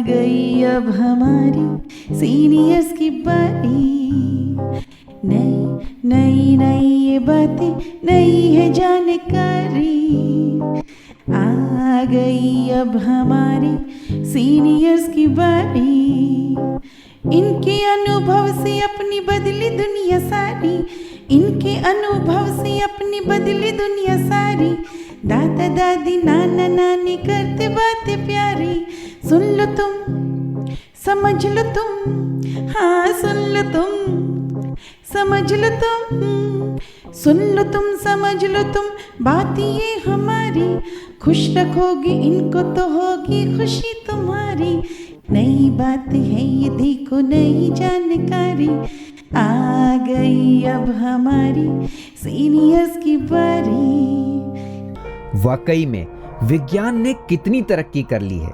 गई अब हमारी सीनियर्स की बारी। नई नई नई ये बातें, नई है जानकारी। आ गई अब हमारी सीनियर्स की बारी। इनके अनुभव से अपनी बदली दुनिया सारी। इनके अनुभव से अपनी बदली दुनिया सारी। दादा दादी नाना नानी करते बातें प्यारी। सुन लो तुम, समझ लो तुम, हाँ सुन लो तुम, समझ लो तुम, सुन लो तुम, समझ लो तुम, बात ये हमारी। खुश रखोगे इनको तो होगी खुशी तुम्हारी। नई बात है ये देखो, नई जानकारी। आ गई अब हमारी सीनियर्स की बारी। वाकई में विज्ञान ने कितनी तरक्की कर ली है।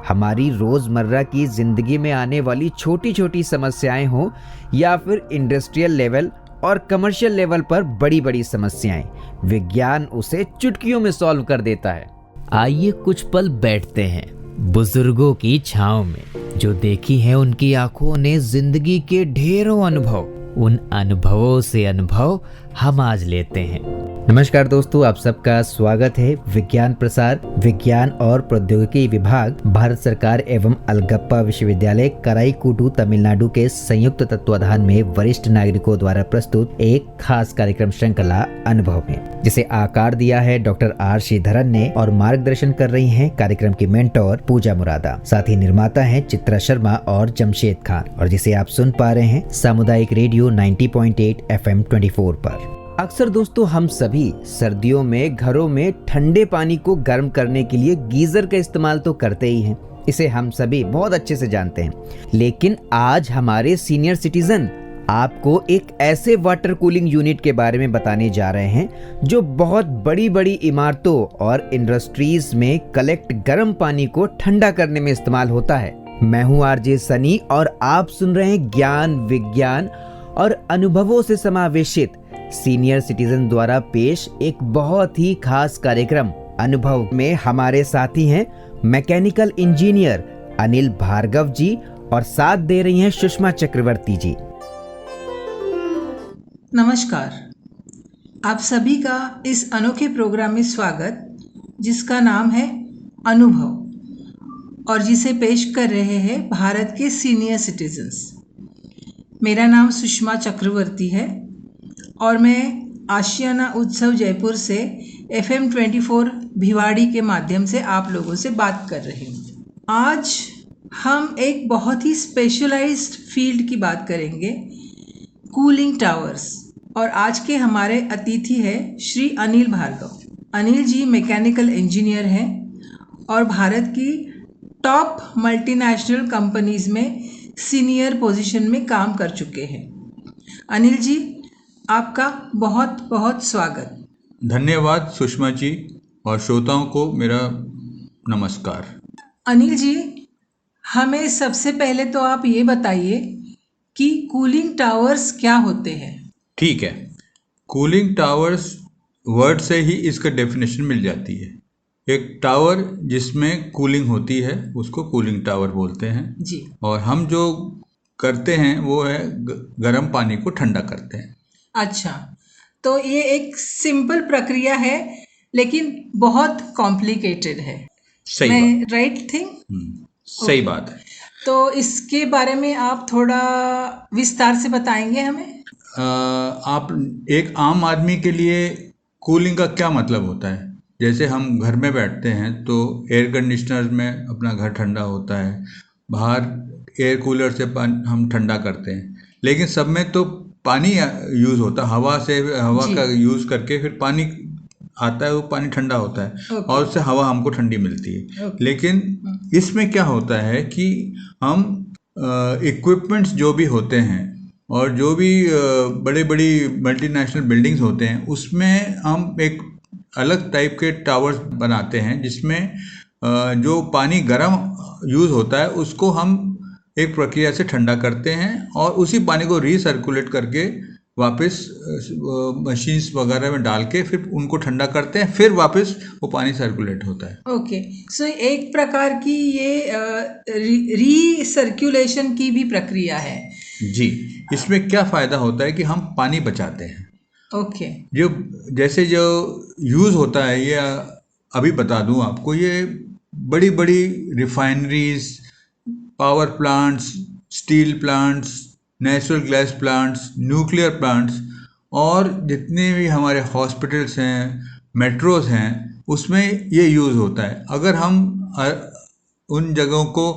हमारी रोजमर्रा की जिंदगी में आने वाली छोटी छोटी समस्याएं हो या फिर इंडस्ट्रियल लेवल और कमर्शियल लेवल पर बड़ी बड़ी समस्याएं, विज्ञान उसे चुटकियों में सॉल्व कर देता है। आइए कुछ पल बैठते हैं बुजुर्गों की छांव में, जो देखी है उनकी आंखों ने जिंदगी के ढेरों अनुभव। उन अनुभवों से अनुभव हम आज लेते हैं। नमस्कार दोस्तों, आप सबका स्वागत है विज्ञान प्रसार, विज्ञान और प्रौद्योगिकी विभाग, भारत सरकार एवं अलगप्पा विश्वविद्यालय कराईकुटू तमिलनाडु के संयुक्त तत्वाधान में वरिष्ठ नागरिकों द्वारा प्रस्तुत एक खास कार्यक्रम श्रृंखला अनुभव में, जिसे आकार दिया है डॉक्टर आर श्रीधरन ने और मार्गदर्शन कर रही हैं कार्यक्रम की मेंटोर पूजा मुरादा। साथ ही निर्माता हैं चित्रा शर्मा और जमशेद खान, और जिसे आप सुन पा रहे हैं सामुदायिक रेडियो 90.8 FM 24 पर। अक्सर दोस्तों हम सभी सर्दियों में घरों में ठंडे पानी को गर्म करने के लिए गीजर का इस्तेमाल तो करते ही हैं, इसे हम सभी बहुत अच्छे से जानते हैं। लेकिन आज हमारे सीनियर सिटीजन आपको एक ऐसे वाटर कूलिंग यूनिट के बारे में बताने जा रहे हैं जो बहुत बड़ी बड़ी इमारतों और इंडस्ट्रीज में कलेक्ट गर्म पानी को ठंडा करने में इस्तेमाल होता है। मैं हूँ आरजे सनी और आप सुन रहे हैं ज्ञान, विज्ञान और अनुभवों से समावेशित सीनियर सिटीजन द्वारा पेश एक बहुत ही खास कार्यक्रम अनुभव में। हमारे साथी हैं मैकेनिकल इंजीनियर अनिल भार्गव जी और साथ दे रही हैं सुषमा चक्रवर्ती जी। नमस्कार, आप सभी का इस अनोखे प्रोग्राम में स्वागत, जिसका नाम है अनुभव और जिसे पेश कर रहे हैं भारत के सीनियर सिटीजन्स। मेरा नाम सुषमा चक्रवर्ती है और मैं आशियाना उत्सव जयपुर से FM 24 भिवाड़ी के माध्यम से आप लोगों से बात कर रही हूँ। आज हम एक बहुत ही स्पेशलाइज्ड फील्ड की बात करेंगे, कूलिंग टावर्स। और आज के हमारे अतिथि है श्री अनिल भार्गव। अनिल जी मैकेनिकल इंजीनियर हैं और भारत की टॉप मल्टीनेशनल कंपनीज में सीनियर पोजीशन में काम कर चुके हैं। अनिल जी, आपका बहुत बहुत स्वागत। धन्यवाद सुषमा जी, और श्रोताओं को मेरा नमस्कार। अनिल जी, हमें सबसे पहले तो आप ये बताइए कि कूलिंग टावर्स क्या होते हैं। ठीक है, कूलिंग टावर्स वर्ड से ही इसका डेफिनेशन मिल जाती है। एक टावर जिसमें कूलिंग होती है उसको कूलिंग टावर बोलते हैं जी। और हम जो करते हैं वो है गर्म पानी को ठंडा करते हैं। अच्छा, तो ये एक सिंपल प्रक्रिया है लेकिन बहुत कॉम्प्लिकेटेड है। सही मैं राइट थिंग? सही बात है। तो इसके बारे में आप थोड़ा विस्तार से बताएंगे हमें? आप एक आम आदमी के लिए कूलिंग का क्या मतलब होता है? जैसे हम घर में बैठते हैं तो एयर कंडीशनर में अपना घर ठंडा होता है, बाहर एयर कूलर से हम ठंडा करते हैं, लेकिन सब में तो पानी यूज़ होता है, हवा का यूज़ करके फिर पानी आता है, वो पानी ठंडा होता है और उससे हवा हमको ठंडी मिलती है। लेकिन इसमें क्या होता है कि हम इक्विपमेंट्स जो भी होते हैं और जो भी बड़े बड़ी मल्टीनेशनल बिल्डिंग्स होते हैं उसमें हम एक अलग टाइप के टावर्स बनाते हैं, जिसमें जो पानी गर्म यूज़ होता है उसको हम एक प्रक्रिया से ठंडा करते हैं और उसी पानी को रीसर्कुलेट करके वापस मशीन्स वगैरह में डाल के फिर उनको ठंडा करते हैं, फिर वापस वो पानी सर्कुलेट होता है। ओके, सो एक प्रकार की ये रीसर्कुलेशन की भी प्रक्रिया है। जी, इसमें क्या फ़ायदा होता है कि हम पानी बचाते हैं। ओके। जो जैसे जो यूज़ होता है, ये अभी बता दूं आपको, ये बड़ी बड़ी refineries, power plants, steel plants, natural gas plants, nuclear plants और जितने भी हमारे हॉस्पिटल्स हैं, मेट्रोज हैं, उसमें ये यूज़ होता है। अगर हम उन जगहों को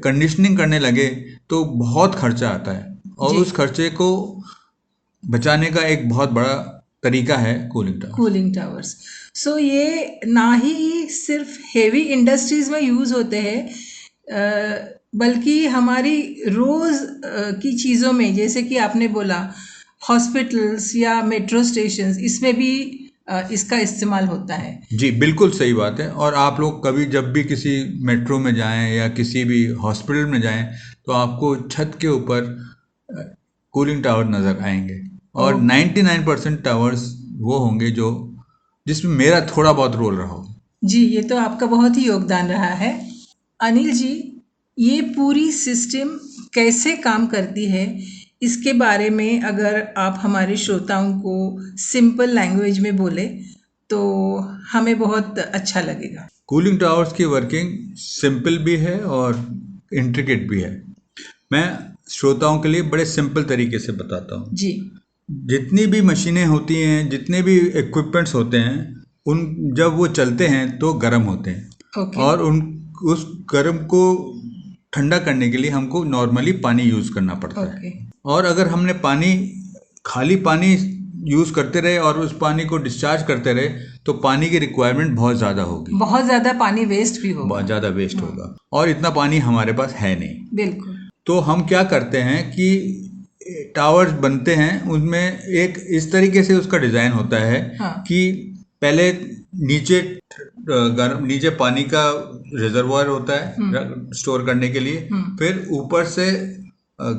कंडीशनिंग करने लगे तो बहुत खर्चा आता है, और जी। उस खर्चे को बचाने का एक बहुत बड़ा तरीका है cooling tower. Cooling towers. So ये ना ही सिर्फ हेवी इंडस्ट्रीज में यूज होते हैं, बल्कि हमारी रोज की चीज़ों में, जैसे कि आपने बोला हॉस्पिटल्स या मेट्रो स्टेशंस, इसमें भी इसका इस्तेमाल होता है। जी, बिल्कुल सही बात है। और आप लोग कभी जब भी किसी मेट्रो में जाएं या किसी भी हॉस्पिटल में जाएं तो आपको छत के ऊपर कूलिंग टावर नज़र आएंगे, और 99% टावर्स वो होंगे जो जिसमें मेरा थोड़ा बहुत रोल रहा हो। जी, ये तो आपका बहुत ही योगदान रहा है। अनिल जी, ये पूरी सिस्टम कैसे काम करती है, इसके बारे में अगर आप हमारे श्रोताओं को सिंपल लैंग्वेज में बोले तो हमें बहुत अच्छा लगेगा। कूलिंग टावर्स की वर्किंग सिंपल भी है और इंट्रिकेट भी है। मैं श्रोताओं के लिए बड़े सिंपल तरीके से बताता हूँ। जी। जितनी भी मशीनें होती हैं, जितने भी इक्विपमेंट्स होते हैं, उन जब वो चलते हैं तो गर्म होते हैं। ओके। और उस गर्म को ठंडा करने के लिए हमको नॉर्मली पानी यूज़ करना पड़ता ओके। है। और अगर हमने खाली पानी यूज़ करते रहे और उस पानी को डिस्चार्ज करते रहे तो पानी की रिक्वायरमेंट बहुत ज़्यादा होगी, बहुत ज़्यादा पानी वेस्ट भी होगा। बहुत ज़्यादा वेस्ट होगा, और इतना पानी हमारे पास है नहीं। बिल्कुल। तो हम क्या करते हैं कि टावर्स बनते हैं, उनमें एक इस तरीके से उसका डिज़ाइन होता है कि पहले नीचे पानी का रिजर्वायर होता है स्टोर करने के लिए, फिर ऊपर से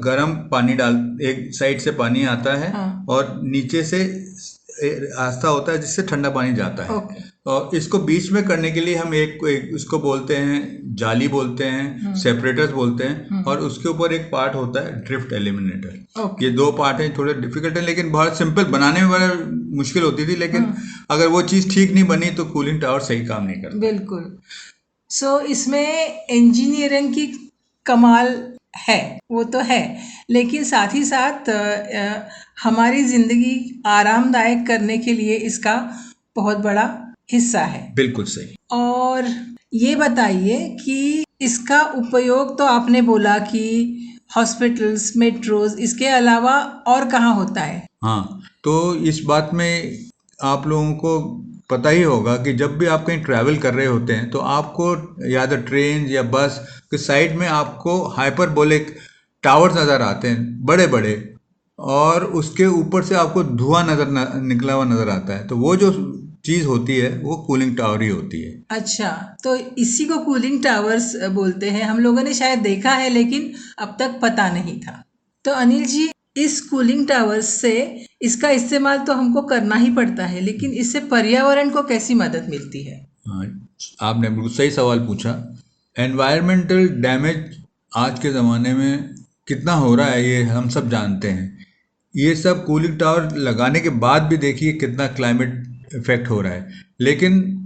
गर्म पानी एक साइड से पानी आता है, और नीचे से रास्ता होता है जिससे ठंडा पानी जाता है। और इसको बीच में करने के लिए हम एक उसको बोलते हैं जाली, बोलते हैं सेपरेटर्स बोलते हैं, और उसके ऊपर एक पार्ट होता है ड्रिफ्ट एलिमिनेटर। ये दो पार्ट हैं, थोड़े डिफिकल्ट है, लेकिन बहुत सिंपल, बनाने में बड़ा मुश्किल होती थी, लेकिन अगर वो चीज़ ठीक नहीं बनी तो कूलिंग टावर सही काम नहीं करता। बिल्कुल। सो इसमें इंजीनियरिंग की कमाल है, वो तो है, लेकिन साथ ही साथ हमारी ज़िंदगी आरामदायक करने के लिए इसका बहुत बड़ा हिस्सा है। बिल्कुल सही। और ये बताइए कि इसका उपयोग तो आपने बोला कि हॉस्पिटल्स, मेट्रोज, इसके अलावा और कहाँ होता है? हाँ, तो इस बात में आप लोगों को पता ही होगा कि जब भी आप कहीं ट्रैवल कर रहे होते हैं तो आपको या तो ट्रेन या बस के साइड में आपको हाइपरबोलिक टावर्स नज़र आते हैं, बड़े बड़े, और उसके ऊपर से आपको धुआं निकला हुआ नज़र आता है। तो वो जो चीज़ होती है वो कूलिंग टावर ही होती है। अच्छा, तो इसी को कूलिंग टावर्स बोलते हैं। हम लोगों ने शायद देखा है लेकिन अब तक पता नहीं था। तो अनिल जी, इस कूलिंग टावर्स से इसका इस्तेमाल तो हमको करना ही पड़ता है, लेकिन इससे पर्यावरण को कैसी मदद मिलती है? हाँ, आपने बिल्कुल सही सवाल पूछा। एनवायरमेंटल डैमेज आज के ज़माने में कितना हो रहा है ये हम सब जानते हैं। ये सब कूलिंग टावर लगाने के बाद भी देखिए कितना क्लाइमेट इफेक्ट हो रहा है, लेकिन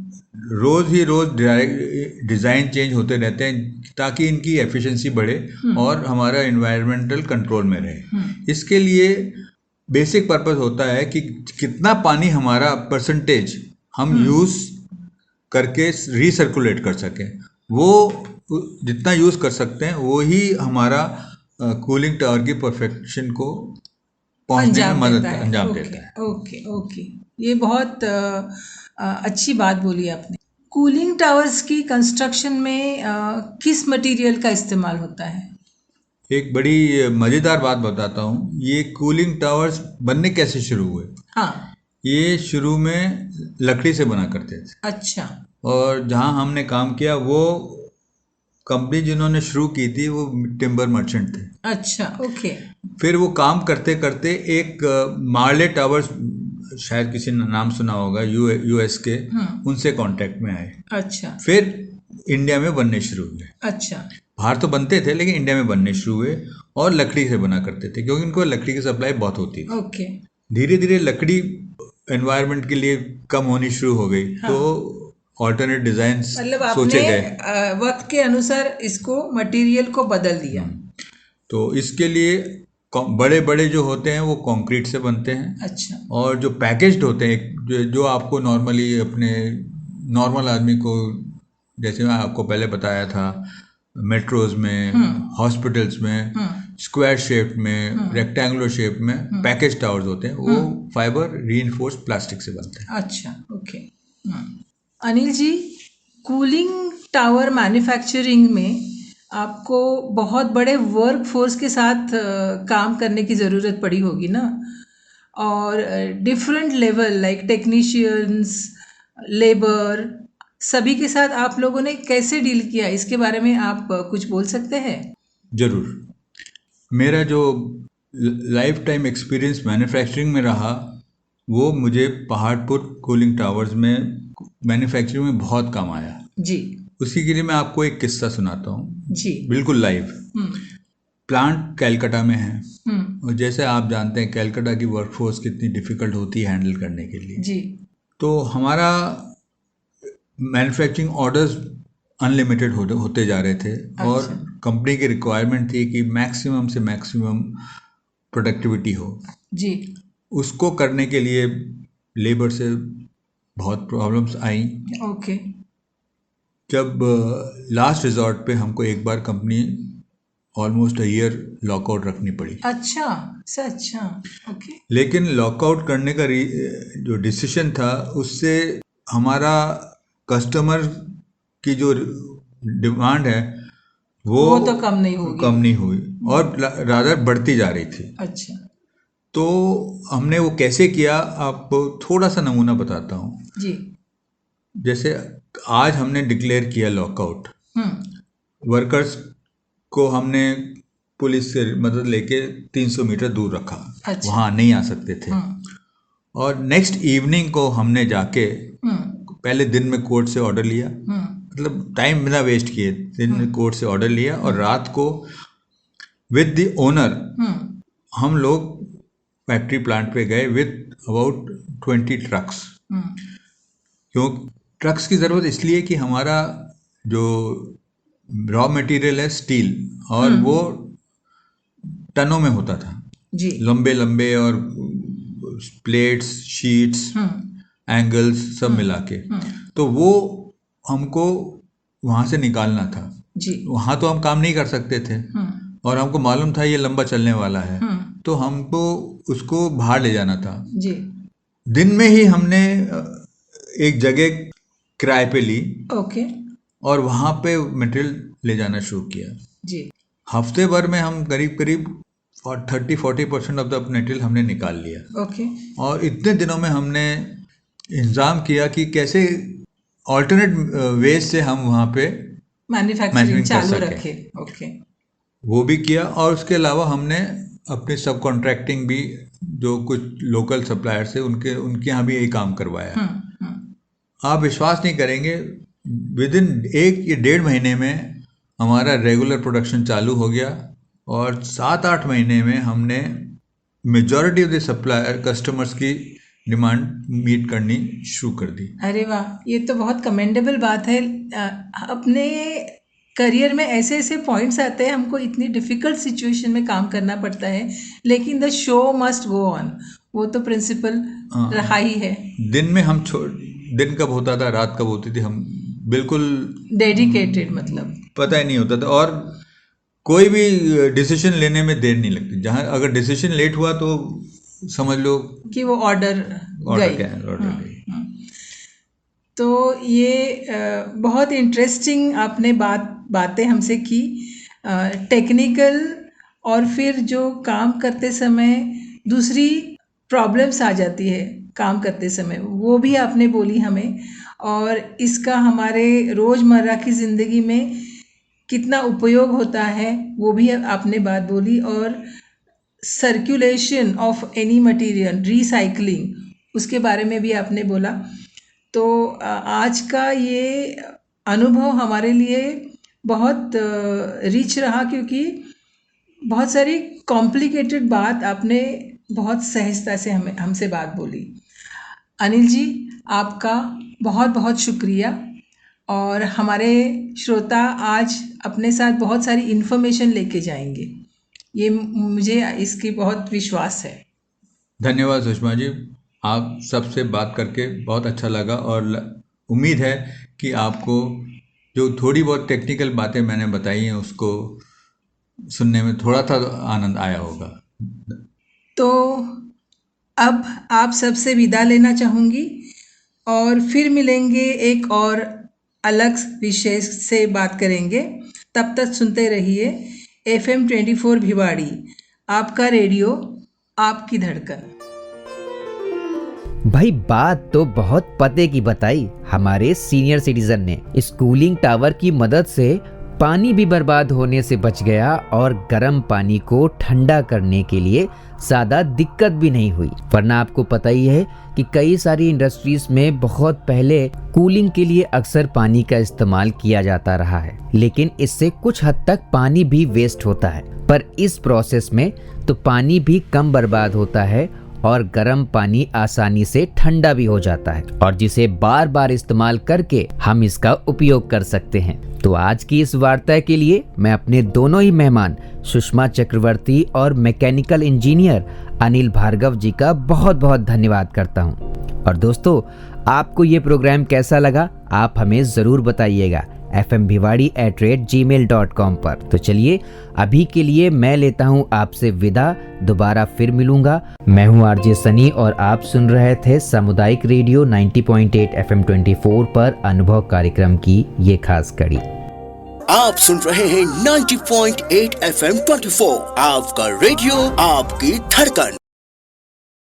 रोज़ ही रोज़ डिज़ाइन चेंज होते रहते हैं ताकि इनकी एफिशिएंसी बढ़े और हमारा एनवायरमेंटल कंट्रोल में रहे। इसके लिए बेसिक पर्पस होता है कि कितना पानी हमारा परसेंटेज हम यूज़ करके रीसर्कुलेट कर सकें। वो जितना यूज़ कर सकते हैं वो ही हमारा कूलिंग टावर की परफेक्शन को पहुंचने में मदद अंजाम देता है। ओके ओके, ये बहुत अच्छी बात बोली आपने। कूलिंग टावर्स की कंस्ट्रक्शन में किस मटेरियल का इस्तेमाल होता है? एक बड़ी मज़ेदार बात बताता हूँ। ये कूलिंग टावर्स बनने कैसे शुरू हुए? हाँ। ये शुरू में लकड़ी से बना करते थे। अच्छा। और जहाँ हमने काम किया वो कंपनी जिन्होंने शुरू की थी वो टिम्बर मर्चेंट थे। अच्छा, ओके। फिर वो काम करते करते एक मार्ले टावर्स, शायद किसी ने नाम सुना होगा, यूएस के, उनसे कांटेक्ट में आए। अच्छा फिर इंडिया में बनने शुरू हुए। अच्छा। बाहर तो बनते थे लेकिन इंडिया में बनने शुरू हुए, और लकड़ी से बना करते थे क्योंकि उनको लकड़ी की सप्लाई बहुत होती थी। ओके। धीरे धीरे लकड़ी एनवायरनमेंट के लिए कम होनी शुरू हो गई, तो ऑल्टरनेट डिजाइन मतलब सोचे आपने गए। वक्त के अनुसार इसको मटेरियल को बदल दिया। तो इसके लिए बड़े बड़े जो होते हैं वो कंक्रीट से बनते हैं। अच्छा। और जो पैकेज्ड होते हैं, जो आपको नॉर्मली अपने नॉर्मल आदमी को, जैसे मैं आपको पहले बताया था, मेट्रोज में, हॉस्पिटल्स में, स्क्वायर शेप में, रेक्टेंगुलर शेप में पैकेज टावर्स होते हैं, वो फाइबर रीइंफोर्स्ड प्लास्टिक से बनते हैं। अच्छा, okay. Anil ji, cooling tower manufacturing में आपको बहुत बड़े वर्क फोर्स के साथ काम करने की ज़रूरत पड़ी होगी ना, और different level like technicians, labour, सभी के साथ आप लोगों ने कैसे डील किया, इसके बारे में आप कुछ बोल सकते हैं? जरूर। मेरा जो लाइफ टाइम एक्सपीरियंस मैन्युफैक्चरिंग में रहा, वो मुझे पहाड़पुर कूलिंग टावर्स में मैन्युफैक्चरिंग में बहुत काम आया जी। उसी के लिए मैं आपको एक किस्सा सुनाता हूँ जी। बिल्कुल लाइव। प्लांट कैलकाटा में है, और जैसे आप जानते हैं कैलकाटा की वर्कफोर्स कितनी डिफिकल्ट होती है हैंडल करने के लिए। जी। तो हमारा मैन्युफैक्चरिंग ऑर्डर्स अनलिमिटेड होते जा रहे थे। अच्छा। और कंपनी की रिक्वायरमेंट थी कि मैक्सिमम से मैक्सिमम प्रोडक्टिविटी हो। जी। उसको करने के लिए लेबर से बहुत प्रॉब्लम्स आई। ओके। जब लास्ट रिजॉर्ट पे हमको एक बार company almost a year lockout रखनी पड़ी। अच्छा, अच्छा, ओके। लेकिन लॉकआउट करने का जो डिसीजन था, उससे हमारा कस्टमर की जो डिमांड है वो तो कम नहीं होगी। कम नहीं हुई, और रादर बढ़ती जा रही थी। अच्छा। तो हमने वो कैसे किया, आपको थोड़ा सा नमूना बताता हूँ। जी। जैसे आज हमने डिक्लेयर किया लॉकआउट, वर्कर्स को हमने पुलिस से मदद लेके 300 मीटर दूर रखा। अच्छा। वहाँ नहीं आ सकते थे। और नेक्स्ट इवनिंग को हमने जाके पहले दिन में कोर्ट से ऑर्डर लिया, मतलब टाइम बिना वेस्ट किए दिन में कोर्ट से ऑर्डर लिया, और रात को विद द ओनर हम लोग फैक्ट्री प्लांट पे गए विद अबाउट 20 ट्रक्स। क्यों ट्रक्स की ज़रूरत? इसलिए कि हमारा जो रॉ मटेरियल है स्टील, और वो टनों में होता था। जी। लंबे लंबे, और प्लेट्स, शीट्स, एंगल्स सब मिला के। तो वो हमको वहाँ से निकालना था। जी। वहाँ तो हम काम नहीं कर सकते थे, और हमको मालूम था ये लंबा चलने वाला है, तो हमको उसको बाहर ले जाना था। जी। दिन में ही हमने एक जगह किराए पे ली, ओके। और वहाँ पे मटेरियल ले जाना शुरू किया। जी। हफ्ते भर में हम करीब करीब 30-40% ऑफ द मटेरियल हमने निकाल लिया। ओके। और इतने दिनों में हमने इंतजाम किया कि कैसे ऑल्टरनेट वेज से हम वहाँ पे मैन्युफैक्चरिंग कर चालू सकें। रखे। ओके। वो भी किया, और उसके अलावा हमने अपने सब कॉन्ट्रैक्टिंग भी, जो कुछ लोकल सप्लायर्स थे उनके यहाँ भी यही काम करवाया। आप विश्वास नहीं करेंगे, विद इन 1 या 1.5 महीने में हमारा रेगुलर प्रोडक्शन चालू हो गया, और 7-8 महीने में हमने majority of the supplier customers की डिमांड मीट करनी शुरू कर दी। अरे वाह, ये तो बहुत कमेंडेबल बात है। अपने करियर में ऐसे ऐसे पॉइंट्स आते हैं, हमको इतनी डिफिकल्ट सिचुएशन में काम करना पड़ता है, लेकिन the show must go on, वो तो प्रिंसिपल रहा ही है। दिन में हम दिन कब होता था, रात कब होती थी, हम बिल्कुल डेडिकेटेड, मतलब पता ही नहीं होता था। और कोई भी डिसीजन लेने में देर नहीं लगती। जहाँ अगर डिसीजन लेट हुआ तो समझ लो कि वो ऑर्डर गई। तो ये बहुत इंटरेस्टिंग आपने बातें हमसे की, टेक्निकल, और फिर जो काम करते समय दूसरी प्रॉब्लम्स आ जाती है काम करते समय, वो भी आपने बोली हमें, और इसका हमारे रोज़मर्रा की ज़िंदगी में कितना उपयोग होता है वो भी आपने बात बोली, और circulation of any material, recycling, उसके बारे में भी आपने बोला। तो आज का ये अनुभव हमारे लिए बहुत रिच रहा, क्योंकि बहुत सारी कॉम्प्लिकेटेड बात आपने बहुत सहजता से हमसे बात बोली। अनिल जी, आपका बहुत बहुत शुक्रिया। और हमारे श्रोता आज अपने साथ बहुत सारी इन्फॉर्मेशन लेके जाएंगे, ये मुझे इसकी बहुत विश्वास है। धन्यवाद सुषमा जी, आप सबसे बात करके बहुत अच्छा लगा और उम्मीद है कि आपको जो थोड़ी बहुत टेक्निकल बातें मैंने बताई हैं उसको सुनने में थोड़ा सा आनंद आया होगा। तो अब आप सबसे विदा लेना चाहूँगी और फिर मिलेंगे, एक और अलग विषय से बात करेंगे। तब तक सुनते रहिए FM 24 भिवाड़ी, आपका रेडियो, आपकी धड़कन। भाई बात तो बहुत पते की बताई हमारे सीनियर सिटीजन ने। इस कूलिंग टावर की मदद से पानी भी बर्बाद होने से बच गया और गर्म पानी को ठंडा करने के लिए ज्यादा दिक्कत भी नहीं हुई। वरना आपको पता ही है कि कई सारी इंडस्ट्रीज में बहुत पहले कूलिंग के लिए अक्सर पानी का इस्तेमाल किया जाता रहा है, लेकिन इससे कुछ हद तक पानी भी वेस्ट होता है। पर इस प्रोसेस में तो पानी भी कम बर्बाद होता है और गर्म पानी आसानी से ठंडा भी हो जाता है, और जिसे बार बार इस्तेमाल करके हम इसका उपयोग कर सकते हैं। तो आज की इस वार्ता के लिए मैं अपने दोनों ही मेहमान सुषमा चक्रवर्ती और मैकेनिकल इंजीनियर अनिल भार्गव जी का बहुत बहुत धन्यवाद करता हूं। और दोस्तों, आपको ये प्रोग्राम कैसा लगा आप हमें जरूर बताइएगा fmbhiwadi@gmail.com पर। तो चलिए अभी के लिए मैं लेता हूँ आपसे विदा, दोबारा फिर मिलूंगा। मैं हूँ आरजे सनी और आप सुन रहे थे सामुदायिक रेडियो 90.8 FM 24 पर अनुभव कार्यक्रम की ये खास कड़ी। आप सुन रहे हैं 90.8 FM 24, आपका रेडियो, आपकी धड़कन।